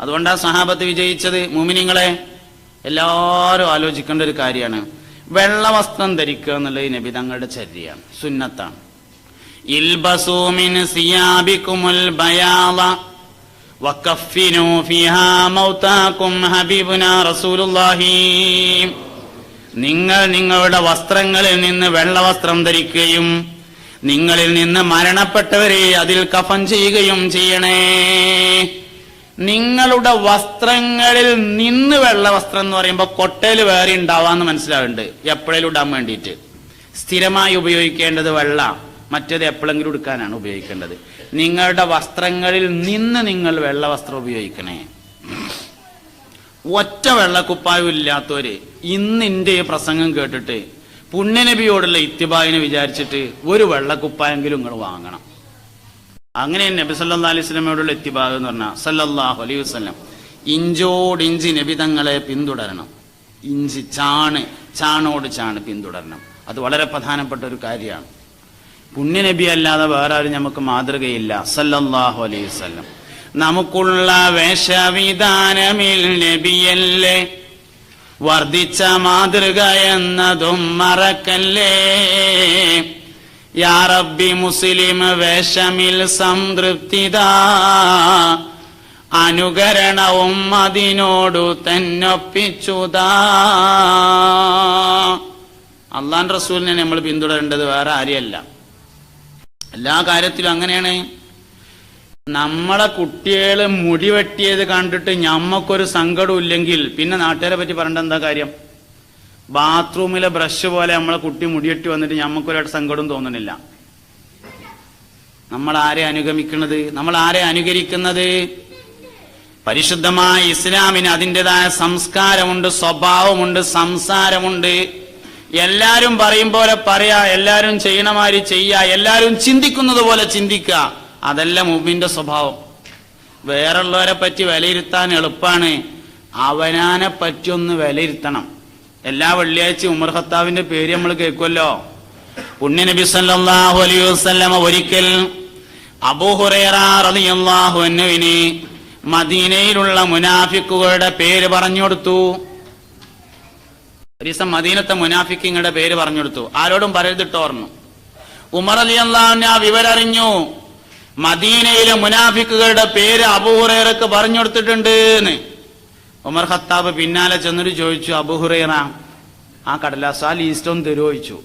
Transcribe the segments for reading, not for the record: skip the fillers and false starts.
അതുകൊണ്ടാണ് സഹാബത്ത് വിജയിച്ചത്. മുഅ്മിനീങ്ങളെ, എല്ലാവരും ആലോചിക്കേണ്ട ഒരു കാര്യമാണ്. വെള്ള വസ്ത്രം ധരിക്കുക എന്നുള്ളത് നബി തങ്ങളുടെ ചര്യയാണ്, സുന്നത്താണ്. ഇൽബസൂ മിൻ സിയാബികുമുൽ ബയാള വകഫിനൂ ഫിഹാ മൗതാകും ഹബീബുനാ റസൂലുള്ളാഹി. നിങ്ങൾ നിങ്ങളുടെ വസ്ത്രങ്ങളിൽ നിന്ന് വെള്ള വസ്ത്രം ധരിക്കുകയും നിങ്ങളിൽ നിന്ന് മരണപ്പെട്ടവരെ അതിൽ കഫൻ ചെയ്യുകയും ചെയ്യണേ. നിങ്ങളുടെ വസ്ത്രങ്ങളിൽ നിന്ന് വെള്ള വസ്ത്രം എന്ന് പറയുമ്പോൾ കൊട്ടയിൽ വേറെ ഉണ്ടാവാന്ന് മനസ്സിലാവുന്നുണ്ട്. എപ്പോഴേലും ഇടാൻ വേണ്ടിയിട്ട് സ്ഥിരമായി ഉപയോഗിക്കേണ്ടത് വെള്ള, മറ്റേത് എപ്പോഴെങ്കിലും എടുക്കാനാണ് ഉപയോഗിക്കേണ്ടത്. നിങ്ങളുടെ വസ്ത്രങ്ങളിൽ നിന്ന് നിങ്ങൾ വെള്ള വസ്ത്രം ഉപയോഗിക്കണേ. ഒറ്റ വെള്ളക്കുപ്പായം ഇല്ലാത്തവര് ഇന്ന് എന്റെ പ്രസംഗം കേട്ടിട്ട് പുണ്യനബിയോടുള്ള ഇത്തിബായിനെ വിചാരിച്ചിട്ട് ഒരു വെള്ളക്കുപ്പായെങ്കിലും നിങ്ങൾ വാങ്ങണം. അങ്ങനെ നബി സല്ലല്ലാഹു അലൈഹി വസല്ലമയോടുള്ള ഇത്തിബാ എന്ന് പറഞ്ഞാൽ സല്ലല്ലാഹു അലൈഹി വസല്ലം ഇഞ്ചോടിഞ്ച് നബി തങ്ങളെ പിന്തുടരണം. ഇഞ്ച് ചാണോട് ചാണ് പിന്തുടരണം. അത് വളരെ പ്രധാനപ്പെട്ട ഒരു കാര്യമാണ്. പുണ്യനബി അല്ലാതെ വേറെ ആരും നമുക്ക് മാതൃകയില്ല. സല്ലല്ലാഹു അലൈഹി വസല്ലം നമുക്കുള്ള വേഷവിധാനമിൽ നബിയല്ലേ വർദ്ധിച്ച മാതൃക എന്നതും മറക്കല്ലേ. യാ റബ്ബി മുസ്ലിം വേഷമിൽ സംതൃപ്തിതാ അനുകരണവും അതിനോടു തന്നൊപ്പിച്ചുതാ. അള്ളാഹുവിന്റെ റസൂലിനെ നമ്മൾ പിന്തുടരേണ്ടത് വേറെ ആരെയല്ല. എല്ലാ കാര്യത്തിലും അങ്ങനെയാണ്. നമ്മളെ കുട്ടികള് മുടി വെട്ടിയത് കണ്ടിട്ട് ഞമ്മക്കൊരു സങ്കടം ഇല്ലെങ്കിൽ പിന്നെ നാട്ടുകാരെ പറ്റി പറഞ്ഞിട്ട് എന്താ കാര്യം? ബാത്റൂമിലെ ബ്രഷ് പോലെ നമ്മളെ കുട്ടി മുടിവെട്ടി വന്നിട്ട് ഞമ്മക്കൊരു സങ്കടം തോന്നണില്ല. നമ്മൾ ആരെ അനുഗമിക്കുന്നത്? നമ്മൾ ആരെ അനുകരിക്കുന്നത്? പരിശുദ്ധമായ ഇസ്ലാമിന് അതിൻ്റെതായ സംസ്കാരമുണ്ട്, സ്വഭാവമുണ്ട്, സംസാരമുണ്ട്. എല്ലാരും പറയും പോലെ പറയാ, എല്ലാരും ചെയ്യണമാതിരി ചെയ്യാ, എല്ലാരും ചിന്തിക്കുന്നത് പോലെ ചിന്തിക്കുക. അതല്ല മുഅ്മിന്റെ സ്വഭാവം. വേറുള്ളവരെ പറ്റി വിലയിരുത്താൻ എളുപ്പമാണ്, അവനാനെ പറ്റി ഒന്ന് വിലയിരുത്തണം. എല്ലാ വെള്ളിയാഴ്ചയും ഉമർ ഖത്താബിന്റെ പേര് നമ്മൾ കേൾക്കുമല്ലോ. പുണ്യനബി സല്ലല്ലാഹു അലൈഹി വസല്ലമ ഒരിക്കൽ അബൂ ഹുറൈറ റളിയല്ലാഹു അൻഹുവിന് മദീനയിലുള്ള മുനാഫിക്കുകളുടെ പേര് പറഞ്ഞു കൊടുത്തു. ഒരു ദിവസം മദീനത്തെ മുനാഫിക്കുകളുടെ പേര് പറഞ്ഞു കൊടുത്തു. ആരോടും പറയരുതിട്ടോർന്നു. ഉമർ റളിയല്ലാഹു അൻഹു ആ വിവരം അറിഞ്ഞു. മദീനയിലെ മുനാഫിക്കുകളുടെ പേര് അബൂ ഹുറൈറക്ക് പറഞ്ഞു കൊടുത്തിട്ടുണ്ട് എന്ന്. ഉമർ ഖത്താബ് പിന്നാലെ ചെന്നിട്ട് ചോദിച്ചു, അബൂ ഹുറൈറ ആ കടലാസ് ആ ലീസ്റ്റ് ഒന്ന് തരുമോ ചോദിച്ചു.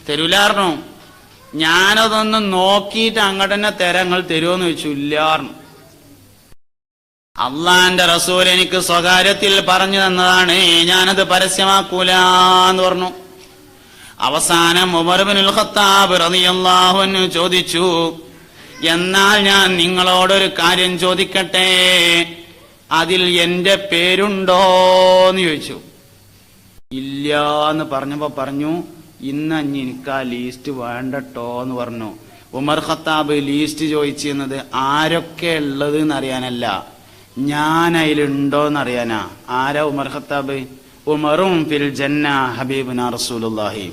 തരൂലാർന്നു. ഞാനതൊന്ന് നോക്കിയിട്ട് അങ്ങോട്ട് തന്നെ തരങ്ങൾ തരുമോന്ന് ചോദിച്ചു. ഇല്ലാർന്നു. അള്ളാന്റെ റസൂൽ എനിക്ക് സ്വകാര്യത്തിൽ പറഞ്ഞു തന്നതാണ്, ഞാനത് പരസ്യമാക്കൂലെന്ന് പറഞ്ഞു. അവസാനം ഉമർ ഇബ്നുൽ ഖത്താബ് റളിയല്ലാഹു അൻഹു ചോദിച്ചു, എന്നാൽ ഞാൻ നിങ്ങളോടൊരു കാര്യം ചോദിക്കട്ടെ, അതിൽ എന്റെ പേരുണ്ടോന്ന് ചോദിച്ചു. ഇല്ല എന്ന് പറഞ്ഞപ്പോ പറഞ്ഞു, ഇന്ന് എനിക്ക് ആ ലീസ്റ്റ് വേണ്ടട്ടോ എന്ന് പറഞ്ഞു. ഉമർ ഖത്താബ് ലീസ്റ്റ് ചോദിച്ചിരുന്നത് ആരൊക്കെ ഉള്ളത് എന്നറിയാനല്ല, ഞാൻ അതിലുണ്ടോന്ന് അറിയാനാ. ആരാ ഉമർ ഖത്താബ്? ഉമറും ഫിൽ ജന്ന ഹബീബുനാ റസൂലുള്ളാഹി.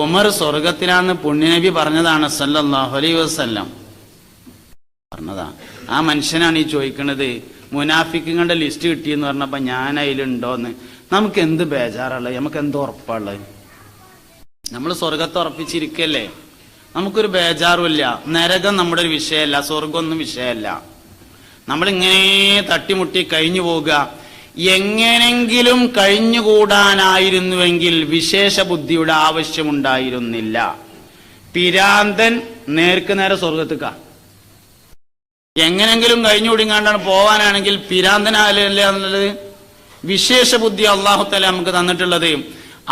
ഉമർ സ്വർഗത്തിലാന്ന് പുണ്യനബി പറഞ്ഞതാണ് സല്ലല്ലാഹു അലൈഹി വസല്ലം പറഞ്ഞതാ. ആ മനുഷ്യനാണ് ഈ ചോദിക്കുന്നത്, മുനാഫിക്കുകളുടെ ലിസ്റ്റ് കിട്ടിയെന്ന് പറഞ്ഞപ്പോ ഞാൻ അതിലുണ്ടോന്ന്. നമുക്ക് എന്ത് ബേജാറുള്ളത്? നമുക്ക് എന്ത് ഉറപ്പുള്ളത്? നമ്മൾ സ്വർഗത്തെ ഉറപ്പിച്ചിരിക്കല്ലേ, നമുക്കൊരു ബേജാറുമില്ല. നരകം നമ്മുടെ ഒരു വിഷയമല്ല, സ്വർഗമൊന്നും വിഷയമല്ല. നമ്മളിങ്ങനെ തട്ടിമുട്ടി കഴിഞ്ഞു പോവുക. എങ്ങനെങ്കിലും കഴിഞ്ഞുകൂടാനായിരുന്നുവെങ്കിൽ വിശേഷ ബുദ്ധിയുടെ ആവശ്യമുണ്ടായിരുന്നില്ല. പിരാന്തൻ നേർക്ക് നേരെ സ്വർഗത്തുക്ക. എങ്ങനെങ്കിലും കഴിഞ്ഞുകൂടിങ്ങാണ്ടാണ് പോവാനാണെങ്കിൽ പിരാന്തനല്ലേ എന്നുള്ളത്. വിശേഷ ബുദ്ധി അള്ളാഹു തആല നമുക്ക് തന്നിട്ടുള്ളത്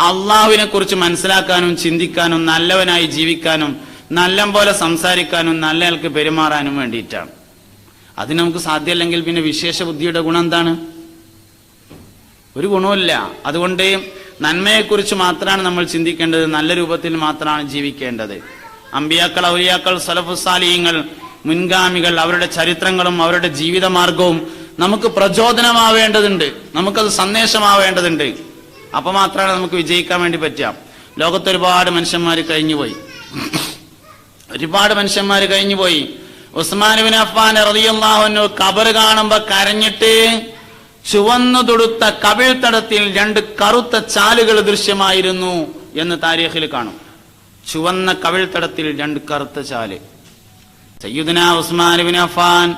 അള്ളാഹുവിനെ കുറിച്ച് മനസ്സിലാക്കാനും ചിന്തിക്കാനും നല്ലവനായി ജീവിക്കാനും നല്ല പോലെ സംസാരിക്കാനും നല്ലയാൾക്ക് പെരുമാറാനും വേണ്ടിയിട്ടാണ്. അത് നമുക്ക് സാധ്യമല്ലെങ്കിൽ പിന്നെ വിശേഷ ബുദ്ധിയുടെ ഗുണം എന്താണ്? ഒരു ഗുണവുമില്ല. അതുകൊണ്ട് നന്മയെക്കുറിച്ച് മാത്രമാണ് നമ്മൾ ചിന്തിക്കേണ്ടത്, നല്ല രൂപത്തിൽ മാത്രമാണ് ജീവിക്കേണ്ടത്. അമ്പിയാക്കൾ, ഔലിയാക്കൾ, സലഫുസ് സാലിഹീങ്ങൾ, മുൻഗാമികൾ, അവരുടെ ചരിത്രങ്ങളും അവരുടെ ജീവിതമാർഗവും നമുക്ക് പ്രചോദനമാവേണ്ടതുണ്ട്, നമുക്കത് സന്ദേശമാവേണ്ടതുണ്ട്. അപ്പൊ മാത്രമാണ് നമുക്ക് വിജയിക്കാൻ വേണ്ടി പറ്റുക. ലോകത്ത് ഒരുപാട് മനുഷ്യന്മാർ കഴിഞ്ഞുപോയി. ഉസ്മാൻ ഇബ്നു അഫ്ഫാൻ റളിയല്ലാഹു അൻഹു ഖബർ കാണുമ്പോ കരഞ്ഞിട്ട് ചുവന്നു തൊടുത്ത കവിൾത്തടത്തിൽ 2 കറുത്ത ചാലുകൾ ദൃശ്യമായിരുന്നു എന്ന് താരീഖിൽ കാണും. ചുവന്ന കവിൾത്തടത്തിൽ 2 കറുത്ത ചാല്. സയ്യിദുനാ ഉസ്മാൻ ഇബ്നു അഫ്ഫാൻ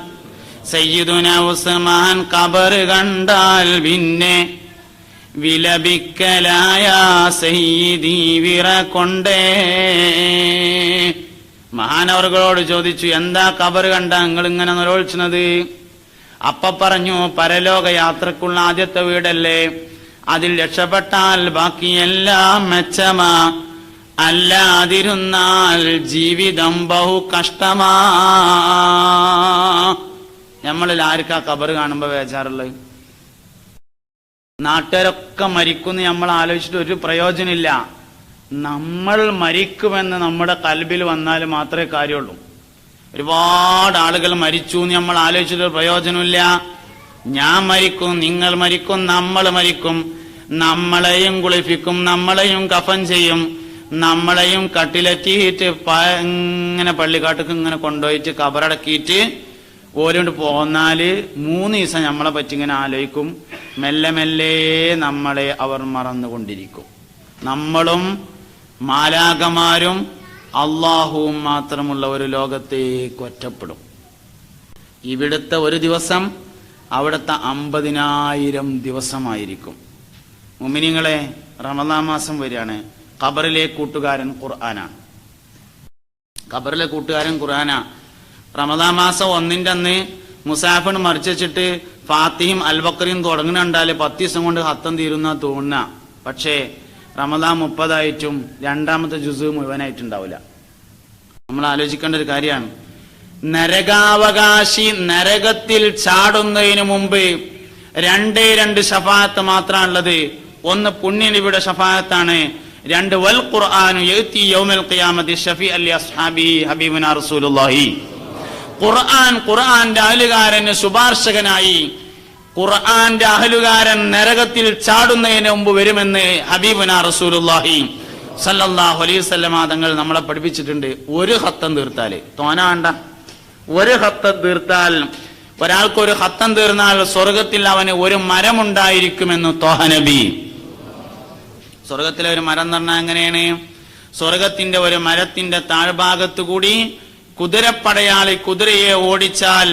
ഖബർ കണ്ടാൽ പിന്നെ വിലപിക്കലായ സയ്യിദി വിറ കൊണ്ടേ. മഹാനവറുകളോട് ചോദിച്ചു, എന്താ ഖബർ കണ്ട നിങ്ങൾ ഇങ്ങനെ നിലവിളിച്ചത്? അപ്പ പറഞ്ഞു, പരലോക യാത്രക്കുള്ള ആദ്യത്തെ വീടല്ലേ, അതിൽ രക്ഷപ്പെട്ടാൽ ബാക്കിയെല്ലാം മെച്ചമാ, അല്ലാതിരുന്നാൽ ജീവിതം ബഹു കഷ്ടമാ. നമ്മളിൽ ആർക്കാ ഖബർ കാണുമ്പോ വേചാറുള്ളത്? നാട്ടുകാരൊക്കെ മരിക്കുമെന്ന് നമ്മൾ ആലോചിച്ചിട്ട് ഒരു പ്രയോജനമില്ല. നമ്മൾ മരിക്കുമെന്ന് നമ്മുടെ കൽബിൽ വന്നാൽ മാത്രമേ കാര്യമുള്ളൂ. ഒരുപാട് ആളുകൾ മരിച്ചു എന്ന് നമ്മൾ ആലോചിച്ചിട്ട് പ്രയോജനമില്ല. ഞാൻ മരിക്കും, നിങ്ങൾ മരിക്കും, നമ്മൾ മരിക്കും, നമ്മളെയും കുളിപ്പിക്കും, നമ്മളെയും കഫൻ ചെയ്യും, നമ്മളെയും കട്ടിലെറ്റിയിട്ട് ഇങ്ങനെ പള്ളിക്കാട്ടേക്ക് ഇങ്ങനെ കൊണ്ടുപോയിട്ട് കബറടക്കിയിട്ട് ഓരോണ്ട് പോന്നാല് 3 ദിവസം നമ്മളെ പറ്റി ഇങ്ങനെ ആലോചിക്കും. മെല്ലെ മെല്ലെ നമ്മളെ അവർ മറന്നുകൊണ്ടിരിക്കും. നമ്മളും മാലാഖമാരും അള്ളാഹുവും മാത്രമുള്ള ഒരു ലോകത്തേക്ക് ഒറ്റപ്പെടും. ഇവിടുത്തെ ഒരു ദിവസം അവിടുത്തെ 50,000 ദിവസമായിരിക്കും. മുഅ്മിനീങ്ങളെ, റമദാൻ മാസം വരികയാണ്. ഖബറിലെ കൂട്ടുകാരൻ ഖുർആനാണ്. ഖബറിലെ കൂട്ടുകാരൻ ഖുർആനാ. റമദാൻ മാസം 1-ന്റെ അന്ന് മുസാഫിന് മറിച്ച് വെച്ചിട്ട് ഫാത്തിഹയും അൽബക്കറിയും തുടങ്ങുന്നുണ്ടാല് 10 ദിവസം കൊണ്ട് ഹത്തം തീരുന്ന തോന്നുന്ന. പക്ഷേ റമദാൻ 30 രണ്ടാമത്തെ ജുസ് മുഴുവനായിട്ടുണ്ടാവില്ല. നമ്മൾ ആലോചിക്കേണ്ട ഒരു കാര്യമാണ്. നരകാവകാശി നരകത്തിൽ ചാടുന്നതിന് മുമ്പ് 2 ശഫാഅത്ത് മാത്രമാണുള്ളത്. 1 പുണ്യനബിയുടെ ശഫാഅത്താണ്. 2 വൽ ഖുർആനു യഅതി യൗമൽ ഖിയാമത്തി ശഫീഅൻ ലി അസ്ഹാബി ഹബീബുനാ റസൂലുള്ളാഹി. ഖുർആന്റെ അഹലുകാരന് ശുപാർശകനായി ഖുർആന്റെ അഹലുകാരൻ നരകത്തിൽ ചാടുന്നതിന് മുമ്പ് വരുമെന്ന് ഹബീബുനാ റസൂലുള്ളാഹി സല്ലല്ലാഹു അലൈഹി വസല്ലമ തങ്ങൾ നമ്മളെ പഠിപ്പിച്ചിട്ടുണ്ട്. 1 ഖത്തം തീർത്താല് തോനാണ്ട. 1 ഖത്തം തീർത്താൽ, ഒരാൾക്ക് 1 ഖത്തം തീർന്നാൽ സ്വർഗത്തിൽ അവന് 1 മരമുണ്ടായിരിക്കുമെന്ന് ത്വാഹ നബി. സ്വർഗത്തിലെ 1 മരം എന്ന് പറഞ്ഞാൽ എങ്ങനെയാണ്? സ്വർഗത്തിന്റെ 1 മരത്തിന്റെ താഴ്ഭാഗത്തു കൂടി കുതിരപ്പടയാളി കുതിരയെ ഓടിച്ചാൽ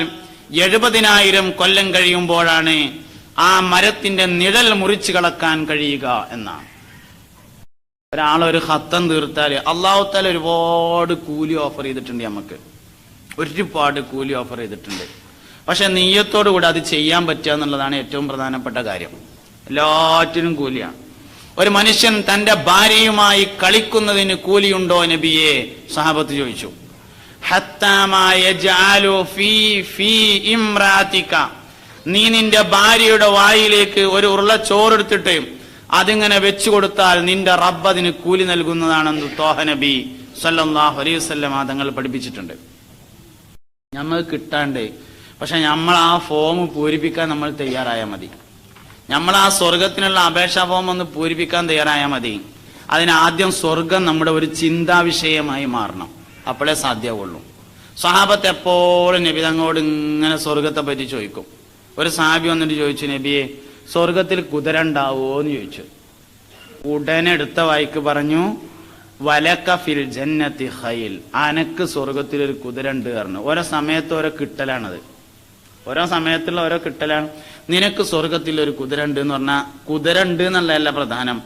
70,000 കൊല്ലം കഴിയുമ്പോഴാണ് ആ മരത്തിന്റെ നിഴൽ മുറിച്ചു കളക്കാൻ കഴിയുക എന്നാണ്. ഒരാളൊരു ഖത്തം തീർത്താൽ അല്ലാഹു തആല ഒരുപാട് കൂലി ഓഫർ ചെയ്തിട്ടുണ്ട്. നമുക്ക് ഒരുപാട് കൂലി ഓഫർ ചെയ്തിട്ടുണ്ട്. പക്ഷെ നിയ്യത്തോടു കൂടെ അത് ചെയ്യാൻ പറ്റുക എന്നുള്ളതാണ് ഏറ്റവും പ്രധാനപ്പെട്ട കാര്യം. എല്ലാറ്റിനും കൂലിയാണ്. ഒരു മനുഷ്യൻ തന്റെ ഭാര്യയുമായി കളിക്കുന്നതിന് കൂലിയുണ്ടോ നബിയെ? സഹാബത്ത് ചോദിച്ചു. നീ നിന്റെ ഭാര്യയുടെ വായിലേക്ക് 1 ഉരുള ചോറെടുത്തിട്ട് അതിങ്ങനെ വെച്ചു കൊടുത്താൽ നിന്റെ റബ്ബ് അതിന് കൂലി നൽകുന്നതാണെന്ന് ത്വാഹ നബി സല്ലല്ലാഹു അലൈഹി വസല്ലം തങ്ങൾ പഠിപ്പിച്ചിട്ടുണ്ട്. നമ്മൾ കിട്ടാണ്ട്, പക്ഷെ നമ്മൾ ആ ഫോം പൂരിപ്പിക്കാൻ നമ്മൾ തയ്യാറായാൽ മതി. നമ്മൾ ആ സ്വർഗത്തിനുള്ള അപേക്ഷാ ഫോം ഒന്ന് പൂരിപ്പിക്കാൻ തയ്യാറായാൽ മതി. അതിനാദ്യം സ്വർഗം നമ്മുടെ ഒരു ചിന്താ വിഷയമായി മാറണം. അപ്പോഴേ സാധ്യമാവുള്ളൂ. സ്വഹാബത്ത് എപ്പോഴും നബി തങ്ങളോട് ഇങ്ങനെ സ്വർഗത്തെ പറ്റി ചോദിക്കും. ഒരു സഹാബി വന്നിട്ട് ചോദിച്ചു, നബിയെ സ്വർഗത്തിൽ കുതിര ഉണ്ടാവോ എന്ന് ചോദിച്ചു. ഉടനെ എടുത്ത വായിക്ക് പറഞ്ഞു, വലക ഫിൽ ജന്നത്തി ഖൈൽ, അനക്ക് സ്വർഗത്തിൽ ഒരു കുതിര ഉണ്ട് പറഞ്ഞു. ഓരോ സമയത്ത് ഓരോ കിട്ടലാണത്. ഓരോ സമയത്തുള്ള ഓരോ കിട്ടലാണ്. നിനക്ക് സ്വർഗത്തിൽ ഒരു കുതിര ഉണ്ട് എന്ന് പറഞ്ഞാൽ കുതിര ഉണ്ട് എന്നുള്ളതല്ല പ്രധാനം,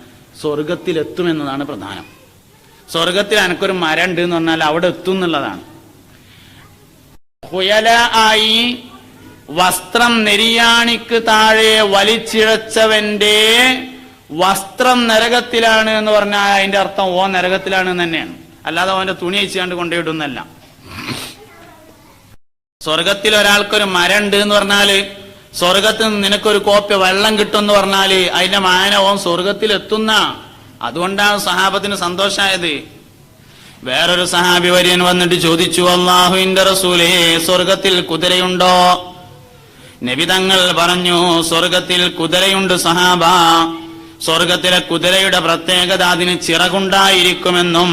സ്വർഗത്തിൽ എത്തുമെന്നതാണ് പ്രധാനം. സ്വർഗത്തിൽ എനക്കൊരു മരം ഉണ്ട് എന്ന് പറഞ്ഞാൽ അവിടെ എത്തും എന്നുള്ളതാണ്. ഹുയല ആയി വസ്ത്രം നെരിയാണിക്ക് താഴെ വലിച്ചിഴച്ചവന്റെ വസ്ത്രം നരകത്തിലാണ് എന്ന് പറഞ്ഞാൽ അതിന്റെ അർത്ഥം ഓ നരകത്തിലാണ് തന്നെയാണ്. അല്ലാതെ അവന്റെ തുണി അയച്ചുകൊണ്ട് കൊണ്ടുപോയിടുന്നല്ല. സ്വർഗത്തിൽ ഒരാൾക്കൊരു മരം ഉണ്ട് എന്ന് പറഞ്ഞാല്, സ്വർഗത്തിൽ നിന്ന് നിനക്കൊരു കോപ്പ വെള്ളം കിട്ടും എന്ന് പറഞ്ഞാല് അതിന്റെ മാനവും സ്വർഗത്തിൽ എത്തുന്ന. അതുകൊണ്ടാണ് സഹാബത്തിന് സന്തോഷമായത്. വേറൊരു സഹാബി വര്യൻ വന്നിട്ട് ചോദിച്ചു, അല്ലാഹുവിന്റെ റസൂലേ സ്വർഗത്തിൽ കുതിരയുണ്ടോ? നബി തങ്ങൾ പറഞ്ഞു, സ്വർഗത്തിൽ കുതിരയുണ്ട് സഹാബ. സ്വർഗത്തിലെ കുതിരയുടെ പ്രത്യേകത അതിന് ചിറകുണ്ടായിരിക്കുമെന്നും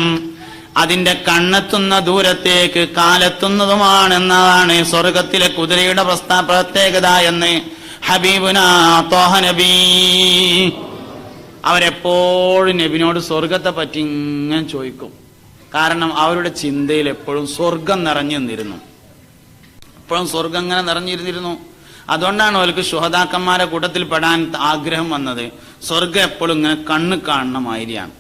അതിന്റെ കണ്ണെത്തുന്ന ദൂരത്തേക്ക് കാലെത്തുന്നതുമാണെന്നതാണ് സ്വർഗത്തിലെ കുതിരയുടെ പ്രത്യേകത എന്ന് ഹബീബുനാ ത്വാഹ നബി. അവരെപ്പോഴും നബിനോട് സ്വർഗത്തെ പറ്റി ഇങ്ങനെ ചോദിക്കും. കാരണം അവരുടെ ചിന്തയിൽ എപ്പോഴും സ്വർഗം നിറഞ്ഞു നിന്നിരുന്നു. എപ്പോഴും സ്വർഗം ഇങ്ങനെ നിറഞ്ഞിരുന്നിരുന്നു. അതുകൊണ്ടാണ് അവർക്ക് ശുഹദാക്കന്മാരെ കൂട്ടത്തിൽ പെടാൻ ആഗ്രഹം വന്നത്. സ്വർഗം എപ്പോഴും ഇങ്ങനെ കണ്ണ് കാണുന്ന മാതിരിയാണ്.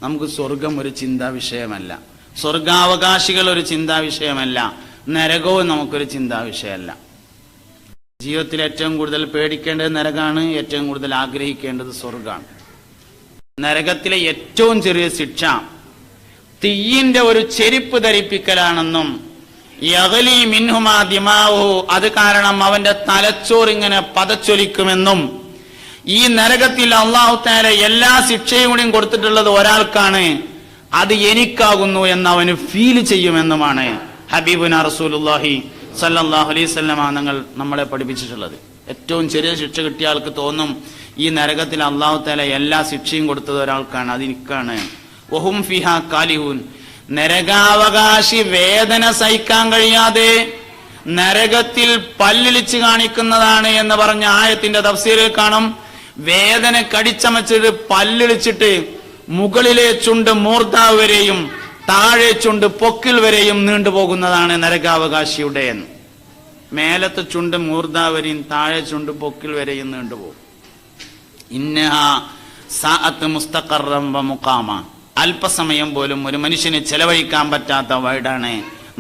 നമുക്ക് സ്വർഗം ഒരു ചിന്താ വിഷയമല്ല, സ്വർഗാവകാശികൾ ഒരു ചിന്താ വിഷയമല്ല, നരകവും നമുക്കൊരു ചിന്താ വിഷയമല്ല. ജീവിതത്തിൽ ഏറ്റവും കൂടുതൽ പേടിക്കേണ്ടത് നരകാണ്, ഏറ്റവും കൂടുതൽ ആഗ്രഹിക്കേണ്ടത് സ്വർഗാണ്. നരകത്തിലെ ഏറ്റവും ചെറിയ ശിക്ഷ തീയിന്റെ ഒരു ചെരിപ്പ് ധരിപ്പിക്കലാണെന്നും യഗ്ലി മിൻഹുമാ ദിമാഉഹു, അത് കാരണം അവന്റെ തലച്ചോറിങ്ങനെ പതച്ചൊലിക്കുമെന്നും, ഈ നരകത്തിൽ അല്ലാഹു തആല എല്ലാ ശിക്ഷയും കൂടിയും കൊടുത്തിട്ടുള്ളത് ഒരാൾക്കാണ്, അത് എനിക്കാകുന്നു എന്ന് അവന് ഫീൽ ചെയ്യുമെന്നുമാണ് ഹബീബുനാ റസൂലുള്ളാഹി സല്ലല്ലാഹു അലൈഹി വസല്ലം തങ്ങൾ നമ്മളെ പഠിപ്പിച്ചിട്ടുള്ളത്. ഏറ്റവും ചെറിയ ശിക്ഷ കിട്ടിയ ആൾക്ക് തോന്നും ഈ നരകത്തിൽ അല്ലാഹു തആല എല്ലാ ശിക്ഷയും കൊടുത്തത് ഒരാൾക്കാണ്, അത് എനിക്കാണ്. വഹും ഫിഹാ കാലിഹൂൻ, നരകാവകാശി വേദന സഹിക്കാൻ കഴിയാതെ നരകത്തിൽ പല്ലിളിച്ച് കാണിക്കുന്നതാണ് എന്ന് പറഞ്ഞ ആയത്തിന്റെ തഫ്സീറിൽ കാണും. വേദന കടിച്ചമച്ചിട്ട് പല്ലിളിച്ചിട്ട് മുകളിലെ ചുണ്ട് മൂർധാവ് വരെയും താഴെ ചുണ്ട് പൊക്കിൽ വരെയും നീണ്ടുപോകുന്നതാണ് നരകാവകാശിയുടെ എന്ന്. മേലത്തെ ചുണ്ട് മൂർധാവ് വരെയും താഴെ ചുണ്ട് പൊക്കിൽ വരെയും നീണ്ടുപോകും. ഇന്നഹാ സഅത്ത് മുസ്തഖറൻ വ മുഖാമ, അല്പസമയം പോലും ഒരു മനുഷ്യന് ചെലവഴിക്കാൻ പറ്റാത്ത വീടാണ്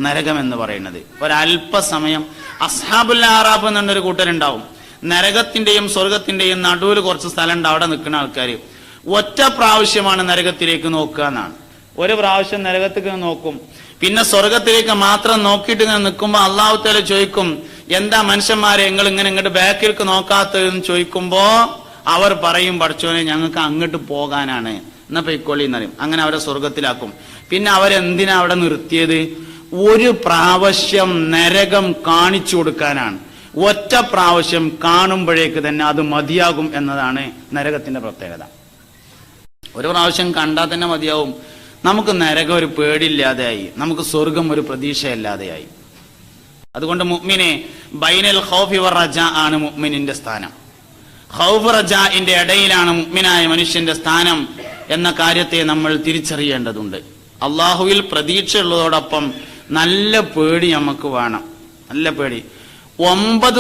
നരകം എന്ന് പറയുന്നത്. ഒരല്പസമയം അസ്ഹാബുൽ ആറാബ് എന്നൊരു കൂട്ടരുണ്ടാവും. നരകത്തിന്റെയും സ്വർഗത്തിന്റെയും നടുവിൽ കുറച്ച് സ്ഥലം ഉണ്ട്, അവിടെ നിൽക്കുന്ന ആൾക്കാർ ഒറ്റ പ്രാവശ്യമാണ് നരകത്തിലേക്ക് നോക്കുക എന്നാണ്. ഒരു പ്രാവശ്യം നരകത്തിലേക്ക് നോക്കും, പിന്നെ സ്വർഗത്തിലേക്ക് മാത്രം നോക്കിയിട്ട് ഇങ്ങനെ നിൽക്കുമ്പോ അല്ലാഹു തആല ചോദിക്കും, എന്താ മനുഷ്യന്മാരെ നിങ്ങൾ ഇങ്ങനെ ഇങ്ങോട്ട് ബാക്കിലേക്ക് നോക്കാത്തതെന്ന് ചോദിക്കുമ്പോ അവർ പറയും, പഠിച്ചോനെ ഞങ്ങൾക്ക് അങ്ങോട്ട് പോകാനാണ്, എന്നാ പൊയ്ക്കോളി എന്നറിയും. അങ്ങനെ അവരെ സ്വർഗത്തിലാക്കും. പിന്നെ അവരെന്തിനാ അവിടെ നിർത്തിയത്? ഒരു പ്രാവശ്യം നരകം കാണിച്ചു കൊടുക്കാനാണ്. ഒറ്റ പ്രാവശ്യം കാണുമ്പോഴേക്ക് തന്നെ അത് മതിയാകും എന്നതാണ് നരകത്തിന്റെ പ്രത്യേകത. ഒരു പ്രാവശ്യം കണ്ടാൽ തന്നെ മതിയാവും. നമുക്ക് നരകം ഒരു പേടിയില്ലാതെയായി, നമുക്ക് സ്വർഗം ഒരു പ്രതീക്ഷയില്ലാതെയായി. അതുകൊണ്ട് മുഅ്മിനെ ബൈനൽ ഖൗഫി വർ റജാ ആണ് മുഅ്മിനിന്റെ സ്ഥാനം. ഖൗഫ് റജാഇന്റെ ഇടയിലാണ് മുഅ്മിനായ മനുഷ്യന്റെ സ്ഥാനം എന്ന കാര്യത്തെ നമ്മൾ തിരിച്ചറിയേണ്ടതുണ്ട്. അള്ളാഹുവിൽ പ്രതീക്ഷയുള്ളതോടൊപ്പം നല്ല പേടി നമുക്ക് വേണം, നല്ല പേടി. 9